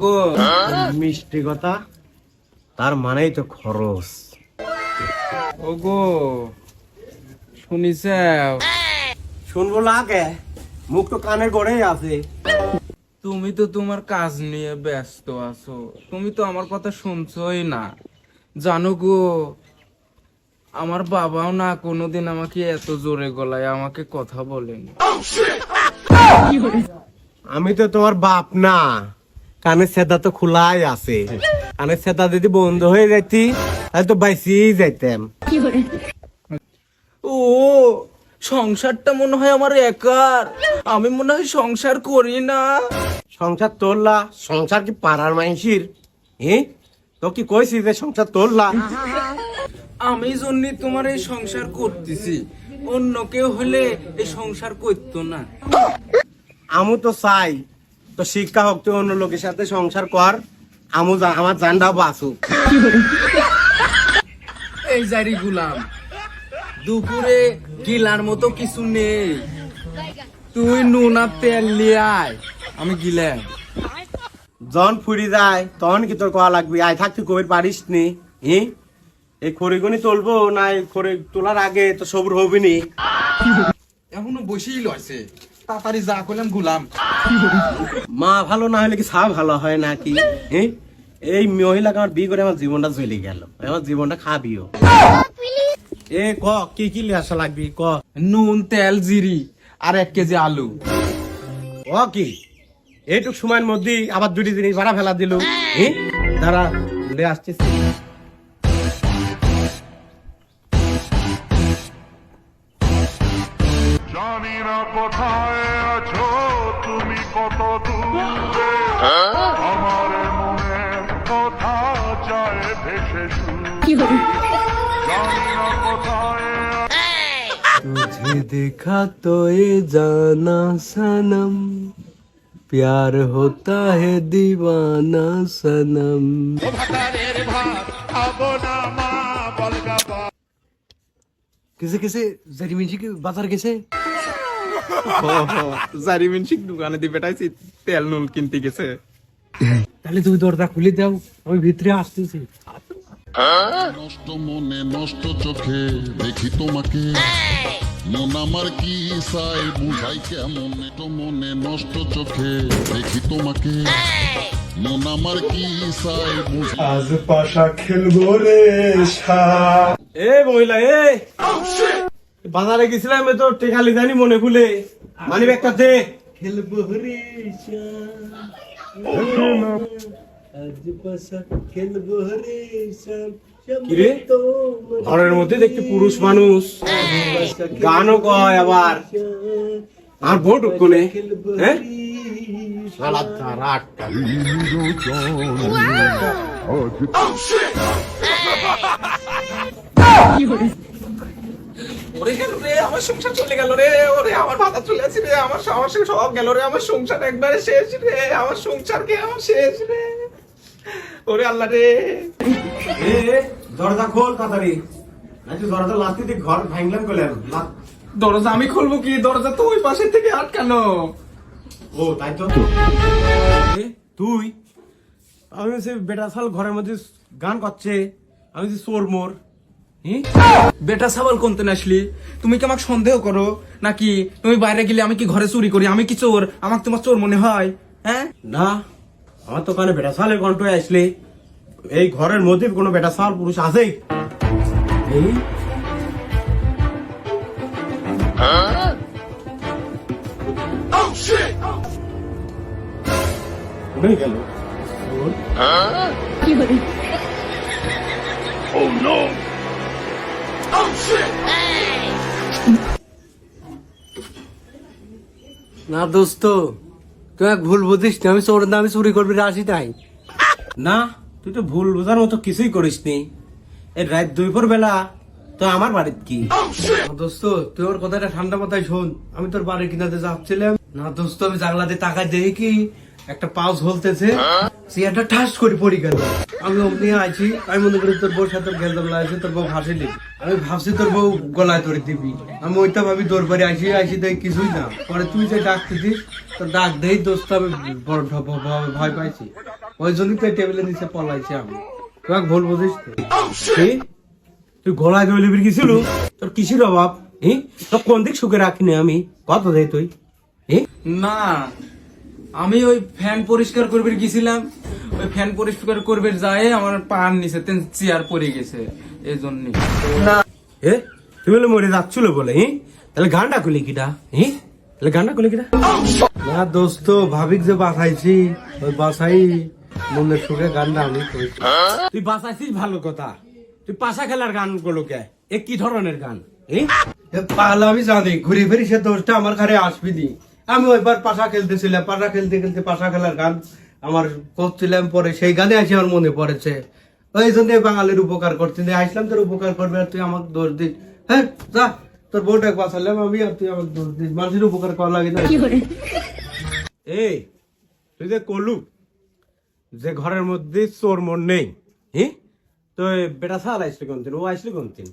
গো মিষ্টি কথা, তার মানেই তো খরচ। ওগো শুনিস? শুনবো লাগে, মুখ তো কানের গড়েই আছে। তুমি তো তোমার কাজ নিয়ে ব্যস্ত আছো, তুমি তো আমার কথা শুনছোই না। জানো গো, আমার বাবাও না কোনোদিন আমাকে এত জোরে গলায় আমাকে কথা বলেনি। আমি তো তোমার বাপ না, কানের সেদা তো খোলাই আছে। কানের সেদা যদি বন্ধ হয়ে যাইতি তাহলে তো বাইসিয়েই যাইতাম। ও সংসারটা মনে হয় আমার একার, আমি মনে হয় সংসার করি না। সংসার তোরলা, সংসার কি পাড়ার মাইসির? তো কি কইছি যে সংসার তোরলা? আমি জন্যই তোমার এই সংসার করতেছি, অন্য কেউ হলে এই সংসার করতো না। আমু তো চাই তো শিক্ষা হোক, তুই অন্য লোকের সাথে সংসার কর, আমার জানটাও বাঁচুক। এই জারি গুলাম, দুপুরে গিলার মতো কিছু নেই, তুই নুন আর তেল নিয়ে আয়, আমি গিলাম। জন ফুরি যায় তখন কি তোর কয়া লাগবি? আয় থাকতে কবির পারিস নি? এই খড়িগুনি তুলবো না? এই খড়ি তোলার আগে তো সবুর হবি নি? এখনো বসেই লইছে, তাড়াতাড়ি যা করলাম গুলাম। মা ভালো না হলে কি সা ভালো হয় নাকি? এই মহিলাকে আমার বিয়ে করে আমার জীবনটা জ্বলে গেল, আমার জীবনটা খাবিও। ক কি কি আসা লাগবি ক? নুন তেল জিরি আর 1 কেজি আলু। ও কি এইটুক সময়ের মধ্যে আবার দুটি জিনিস ভাড়া ফেলা দিল? দাঁড়া লে আসতেছি। জানি না কোথায় আছো তুমি, কত দূরে আমার মনে কথা যায় ভেসে শুয়ে। জানি না কোথায় तुझे देखा तो ये जाना सनम, प्यार होता है दीवाना सनम। किसे किसे जरीमिनशी की बाजार किसे? জারিমিন শিখ দোকানে দিয়ে বেটাইছি, তেল নুন কিনতে গেছে। তাহলে তুমি দরজা খুলে দাও, আমি ভিতরে আসতেছি। নষ্ট মনে নষ্ট চোখে দেখি তোমাকে, মন আমার কি চাই বুঝাই কেমন। নষ্ট মনে নষ্ট চোখে দেখি তোমাকে, মন আমার কি চাই বুঝাই। আজ পাশা খেলবো রে এ মহিলা, বাজারে গেছিলাম তো টেকালি জানি মনে খুলে মানি ব্যাগটা দে। খেলবো রে কিরে, ঘরের মধ্যে দেখতে পুরুষ মানুষ, গানও কয় আবার, আর ভোট কোনে? হ্যাঁ সারা আটটা। ওরে গেল রে, আমার সংসার চলে গেল রে, ওরে আমার ভাতা চলে আসি রে, আমার সমস্যা সব গেল রে, আমার সংসার একবারে শেষ রে, আমার সংসার কে আমার শেষ রে, ওরে আল্লাহ রে। দরজা খোল তাড়াতাড়ি, নাকি দরজা লাথি দিয়ে ঘর ভাঙলাম করলাম। দরজা আমি খুলবো কি, দরজা তো ওই পাশের থেকে আটকানো। ও তাই তো। তুই আমি সে বেটা সাল ঘরের মধ্যে গান করছে, আমি যে চোর মোর। বেটা সাবাল কোনতে আসলি? তুমি কি আমাকে সন্দেহ করো নাকি? তুমি বাইরে গেলে আমি কি ঘরে চুরি করি? আমি কি চোর? আমাকে তোমার চোর মনে হয়? হ্যাঁ না, আমার তো কানে বেটা সালের কণ্ঠ আসলে এই ঘরের মধ্যে কোনো বেটা সাল পুরুষ আছে? গেল না দোস্ত, তুই এক ভুল বুঝিস না, আমি চোর না, আমি চুরি করবি আসি তাই না। তুই তো ভুল বোঝার মতো কিছুই করিস নি। এই রাত 2 বেলা তো আমার বাড়িতে কি? দোস্ত তুই ওর কথাটা ঠান্ডা মাথায় শোন, আমি তোর বাড়ির কিনাতে যাচ্ছিলাম না দোস্ত, আমি জানলাতে তাকায় দেখি কি একটা পাও ঝলতেছে, চেয়ারটা ঠাস করে পড়ি গেল। আমি অমনি আছি, আমি মনে করি তোর বউর সাথে গেলদম লাগছে, তোর বউ হাসিলি, আমি ভাবছি তোর বউ গলায় ধরে দিবি। আমি ওইটা ভাবি তোর বাড়ি আসি দেখ কিছুই না। পরে তুই যে ডাকতেছিস, তোর ডাক দেই দোস্ত, আমি বড় ভয় পাইছি। ওই জন্যই তো টেবিলে নিচে পলাইছি আমি। তুই এক ভুল বুঝিস তো। কি? তুই গলায় দই লিবির গেছিল? তোর কিসের অভাব? তোর কোন দিক সুখে রাখিনি আমি? কত দেয় তুই? না, আমি ওই ফ্যান পরিষ্কার করবে গেছিলাম, ওই ফ্যান পরিষ্কার করবে যায় আমার পার নিচে চেয়ার পড়ে গেছে, এই জন্যই। তুই বলে মরে যাচ্ছিল বলে, তাহলে গানটা খুলি কিটা? তাহলে গানটা খুলি কিটা? না দোস্ত, ভাবিক যে বাঁচাইছি, ওই বাঁচাই মনের সুখে গানটা আমি করেছি। তুই বাঁচাইছিস ভালো কথা, তুই পাশা খেলার গান গুলো কে? এ কি ধরনের গান? পালা আমি জানি, ঘুরে ফিরি সে দোষটা আমার ঘরে আসবি নি। আমি ওইবার পাশা খেলতেছিলাম, পাশা খেলতে খেলতে পাশা খেলার গান আমার করছিলাম, পরে সেই গানে আসে আমার মনে পড়েছে। ওই জন্য বাঙালির উপকার করছি, আসলাম তোর উপকার করবে আর তুই আমাকে দোষ দিস। হ্যাঁ যা, তোর বউটা বাঁচালাম আমি আর তুই আমাকে দোষ দিস। মানুষের উপকার করা লাগে না। এই তুই যে কলু যে ঘরের মধ্যে চোর মন নেই, তো বেটা সাল আসলে কোন দিন? ও আসলে কোন দিন?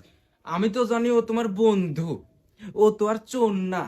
আমি তো জানি ও তোমার বন্ধু, ও তো আর চোর না।